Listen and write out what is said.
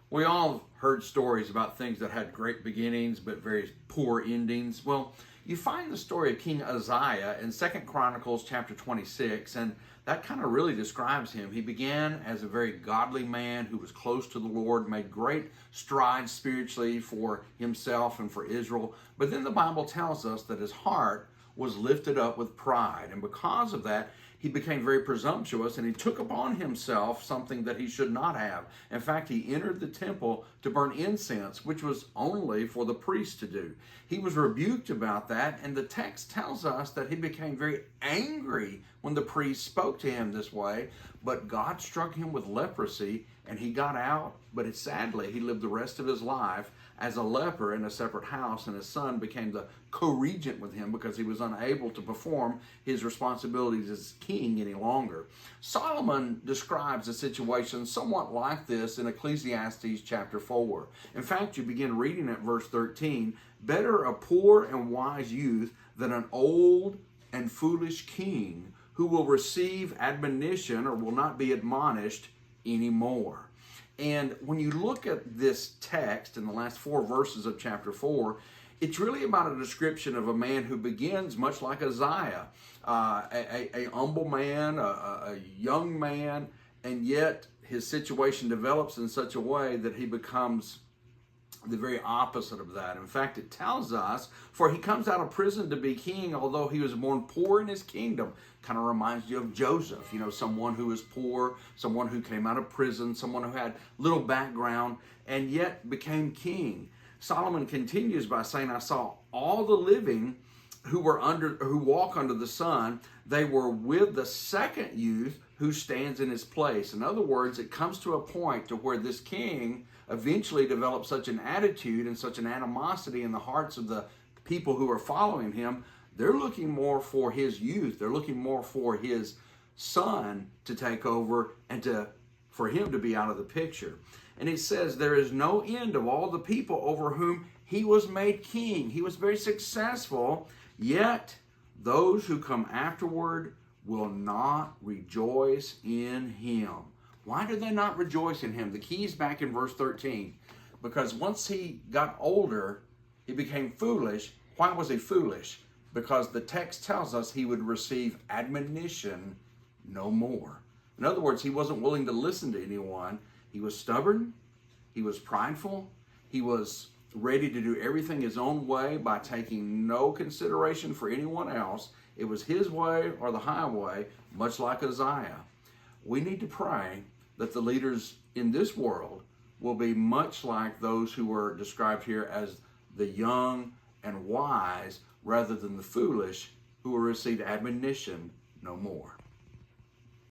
We all heard stories about things that had great beginnings but very poor endings. Well, you find the story of King Uzziah in 2 Chronicles chapter 26, and that kind of really describes him. He began as a very godly man who was close to the Lord, made great strides spiritually for himself and for Israel. But then the Bible tells us that his heart was lifted up with pride, and because of that, he became very presumptuous, and he took upon himself something that he should not have. In fact, he entered the temple to burn incense, which was only for the priests to do. He was rebuked about that, and the text tells us that he became very angry when the priest spoke to him this way, but God struck him with leprosy, and he got out, but sadly, he lived the rest of his life as a leper in a separate house, and his son became the co-regent with him because he was unable to perform his responsibilities as king any longer. Solomon describes a situation somewhat like this in Ecclesiastes chapter 4. In fact, you begin reading at verse 13, "Better a poor and wise youth than an old and foolish king who will receive admonition or will not be admonished anymore." And when you look at this text in the last 4 verses of chapter 4, it's really about a description of a man who begins much like Uzziah, a humble man, a young man, and yet his situation develops in such a way that he becomes the very opposite of that. In fact, it tells us, for he comes out of prison to be king, although he was born poor in his kingdom. Kind of reminds you of Joseph, someone who was poor, someone who came out of prison, someone who had little background, and yet became king. Solomon continues by saying, "I saw all the living who walk under the sun, they were with the second youth who stands in his place." In other words, it comes to a point to where this king eventually develops such an attitude and such an animosity in the hearts of the people who are following him. They're looking more for his youth. They're looking more for his son to take over and for him to be out of the picture. And it says, "There is no end of all the people over whom he was made king." He was very successful, yet those who come afterward will not rejoice in him. Why do they not rejoice in him? The key is back in verse 13. Because once he got older, he became foolish. Why was he foolish? Because the text tells us he would receive admonition no more. In other words, he wasn't willing to listen to anyone. He was stubborn. He was prideful. He was ready to do everything his own way by taking no consideration for anyone else. It was his way or the highway, much like Uzziah. We need to pray that the leaders in this world will be much like those who were described here as the young and wise rather than the foolish who will receive admonition no more.